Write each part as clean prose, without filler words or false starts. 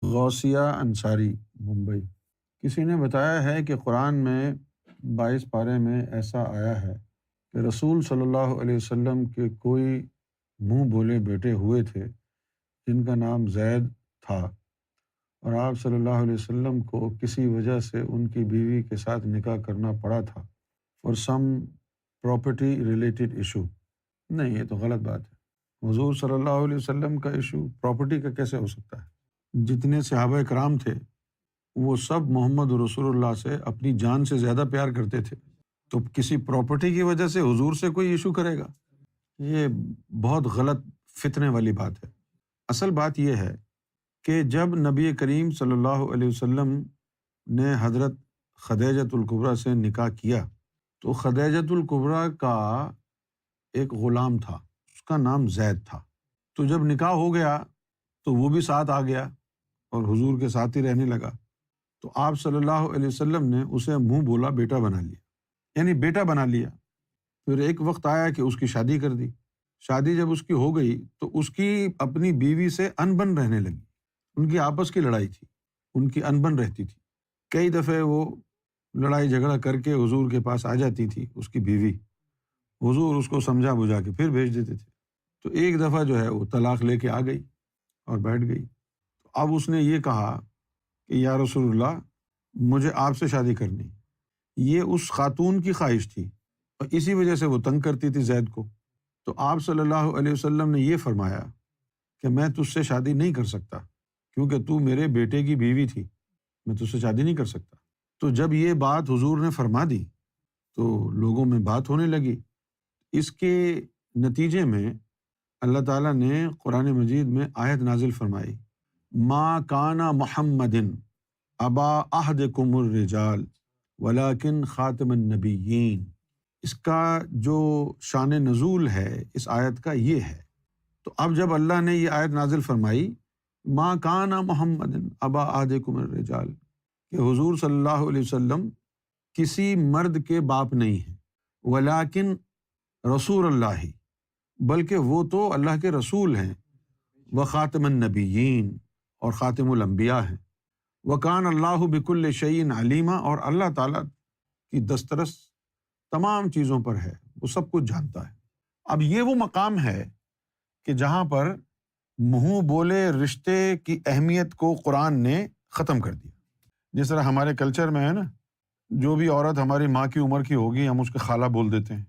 غوثیہ انصاری، ممبئی۔ کسی نے بتایا ہے کہ قرآن میں 22 پارے میں ایسا آیا ہے کہ رسول صلی اللہ علیہ وسلم کے کوئی منہ بولے بیٹے ہوئے تھے جن کا نام زید تھا، اور آپ صلی اللہ علیہ وسلم کو کسی وجہ سے ان کی بیوی کے ساتھ نکاح کرنا پڑا تھا for some property related issue. نہیں، یہ تو غلط بات ہے۔ حضور صلی اللہ علیہ وسلم کا ایشو پراپرٹی کا کیسے ہو سکتا ہے؟ جتنے صحابہ کرام تھے وہ سب محمد رسول اللہ سے اپنی جان سے زیادہ پیار کرتے تھے، تو کسی پراپرٹی کی وجہ سے حضور سے کوئی ایشو کرے گا؟ یہ بہت غلط فتنے والی بات ہے۔ اصل بات یہ ہے کہ جب نبی کریم صلی اللہ علیہ وسلم نے حضرت خدیجۃ الکبریٰ سے نکاح کیا تو خدیجۃ الکبریٰ کا ایک غلام تھا، اس کا نام زید تھا۔ تو جب نکاح ہو گیا تو وہ بھی ساتھ آ گیا اور حضور کے ساتھ ہی رہنے لگا، تو آپ صلی اللہ علیہ وسلم نے اسے منہ بولا بیٹا بنا لیا، یعنی بیٹا بنا لیا۔ پھر ایک وقت آیا کہ اس کی شادی کر دی۔ شادی جب اس کی ہو گئی تو اس کی اپنی بیوی سے انبن رہنے لگی، ان کی آپس کی لڑائی تھی، ان کی انبن رہتی تھی۔ کئی دفعہ وہ لڑائی جھگڑا کر کے حضور کے پاس آ جاتی تھی اس کی بیوی، حضور اس کو سمجھا بجھا کے پھر بھیج دیتے تھے۔ تو ایک دفعہ جو ہے وہ طلاق لے کے آ گئی اور بیٹھ گئی۔ تو اب اس نے یہ کہا کہ یا رسول اللہ، مجھے آپ سے شادی کرنی۔ یہ اس خاتون کی خواہش تھی اور اسی وجہ سے وہ تنگ کرتی تھی زید کو۔ تو آپ صلی اللہ علیہ وسلم نے یہ فرمایا کہ میں تجھ سے شادی نہیں کر سکتا کیونکہ تو میرے بیٹے کی بیوی تھی، میں تجھ سے شادی نہیں کر سکتا۔ تو جب یہ بات حضور نے فرما دی تو لوگوں میں بات ہونے لگی۔ اس کے نتیجے میں اللہ تعالیٰ نے قرآن مجید میں آیت نازل فرمائی، ما کان محمد ابا احدکم الرجال ولکن خاتم النبیین۔ اس کا جو شان نزول ہے اس آیت کا یہ ہے۔ تو اب جب اللہ نے یہ آیت نازل فرمائی، ما کان محمد ابا احدکم الرجال، کہ حضور صلی اللہ علیہ وسلم کسی مرد کے باپ نہیں ہیں، ولیکن رسول اللہ، بلکہ وہ تو اللہ کے رسول ہیں، وخاتم النبیین، اور خاتم الانبیاء ہیں، وکان اللہ بکل شیء علیما، اور اللہ تعالیٰ کی دسترس تمام چیزوں پر ہے، وہ سب کچھ جانتا ہے۔ اب یہ وہ مقام ہے کہ جہاں پر منہ بولے رشتے کی اہمیت کو قرآن نے ختم کر دیا۔ جس طرح ہمارے کلچر میں ہے نا، جو بھی عورت ہماری ماں کی عمر کی ہوگی ہم اس کو خالہ بول دیتے ہیں۔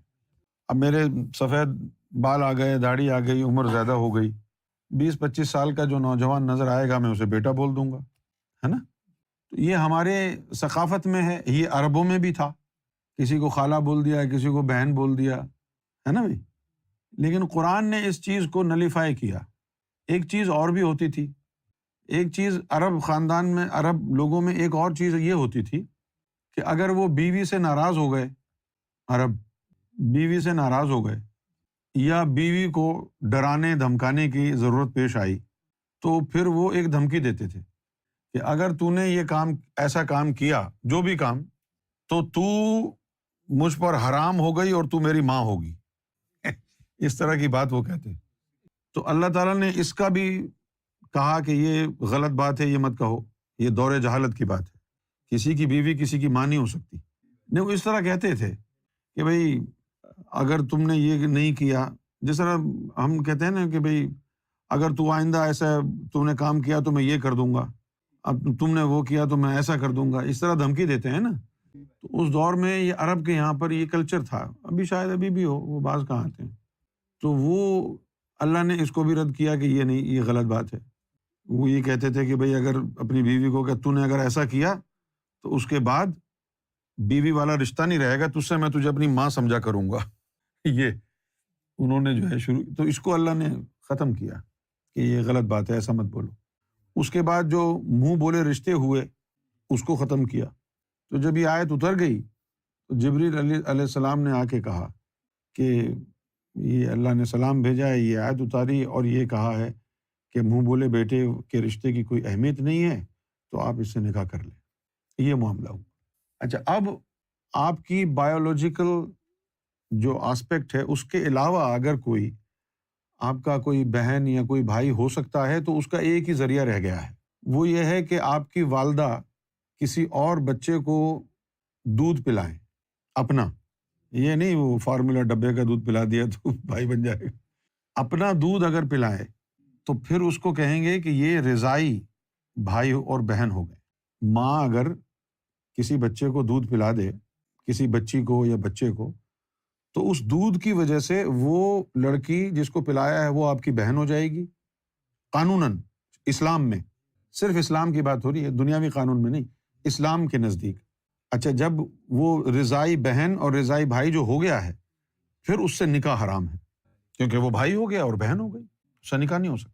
اب میرے سفید بال آ گئے، داڑھی آ گئی، عمر زیادہ ہو گئی، 20-25 سال کا جو نوجوان نظر آئے گا میں اسے بیٹا بول دوں گا، ہے نا۔ تو یہ ہمارے ثقافت میں ہے، یہ عربوں میں بھی تھا، کسی کو خالہ بول دیا، کسی کو بہن بول دیا، ہے نا بھائی۔ لیکن قرآن نے اس چیز کو نلیفائی کیا۔ ایک چیز اور بھی ہوتی تھی، ایک چیز عرب خاندان میں، عرب لوگوں میں ایک اور چیز یہ ہوتی تھی کہ اگر وہ بیوی سے ناراض ہو گئے، عرب بیوی سے ناراض ہو گئے یا بیوی کو ڈرانے دھمکانے کی ضرورت پیش آئی تو پھر وہ ایک دھمکی دیتے تھے کہ اگر تو نے یہ کام، ایسا کام کیا، جو بھی کام، تو مجھ پر حرام ہو گئی اور تو میری ماں ہوگی۔ اس طرح کی بات وہ کہتے۔ تو اللہ تعالیٰ نے اس کا بھی کہا کہ یہ غلط بات ہے، یہ مت کہو، یہ دور جہالت کی بات ہے، کسی کی بیوی کسی کی ماں نہیں ہو سکتی۔ نہیں، وہ اس طرح کہتے تھے کہ بھئی اگر تم نے یہ نہیں کیا، جس طرح ہم کہتے ہیں نا کہ بھئی اگر تو آئندہ ایسا تم نے کام کیا تو میں یہ کر دوں گا، اب تم نے وہ کیا تو میں ایسا کر دوں گا، اس طرح دھمکی دیتے ہیں نا۔ تو اس دور میں یہ عرب کے یہاں پر یہ کلچر تھا، ابھی شاید ابھی بھی ہو، وہ بعض کہاں آتے ہیں۔ تو وہ اللہ نے اس کو بھی رد کیا کہ یہ نہیں، یہ غلط بات ہے۔ وہ یہ کہتے تھے کہ بھئی اگر اپنی بیوی کو کہ تو نے اگر ایسا کیا تو اس کے بعد بیوی والا رشتہ نہیں رہے گا، تجھ سے میں تجھے اپنی ماں سمجھا کروں گا۔ یہ انہوں نے جو ہے شروع، تو اس کو اللہ نے ختم کیا کہ یہ غلط بات ہے، ایسا مت بولو۔ اس کے بعد جو منہ بولے رشتے ہوئے اس کو ختم کیا۔ تو جب یہ آیت اتر گئی تو جبریل علیہ السلام نے آ کے کہا کہ یہ اللہ نے سلام بھیجا ہے، یہ آیت اتاری اور یہ کہا ہے کہ منہ بولے بیٹے کے رشتے کی کوئی اہمیت نہیں ہے، تو آپ اس سے نکاح کر لیں۔ یہ معاملہ ہوا۔ اچھا، اب آپ کی بایولوجیکل جو آسپیکٹ ہے اس کے علاوہ اگر کوئی آپ کا کوئی بہن یا کوئی بھائی ہو سکتا ہے تو اس کا ایک ہی ذریعہ رہ گیا ہے، وہ یہ ہے کہ آپ کی والدہ کسی اور بچے کو دودھ پلائیں اپنا، یہ نہیں وہ فارمولا ڈبے کا دودھ پلا دیا تو بھائی بن جائے گا، اپنا دودھ اگر پلائے تو پھر اس کو کہیں گے کہ یہ رضائی بھائی اور بہن ہو گئے۔ ماں اگر کسی بچے کو دودھ پلا دے، کسی بچی کو یا بچے کو، تو اس دودھ کی وجہ سے وہ لڑکی جس کو پلایا ہے وہ آپ کی بہن ہو جائے گی قانوناً، اسلام میں۔ صرف اسلام کی بات ہو رہی ہے، دنیاوی قانون میں نہیں، اسلام کے نزدیک۔ اچھا، جب وہ رضائی بہن اور رضائی بھائی جو ہو گیا ہے، پھر اس سے نکاح حرام ہے، کیونکہ وہ بھائی ہو گیا اور بہن ہو گئی، اس سے نکاح نہیں ہو سکتا۔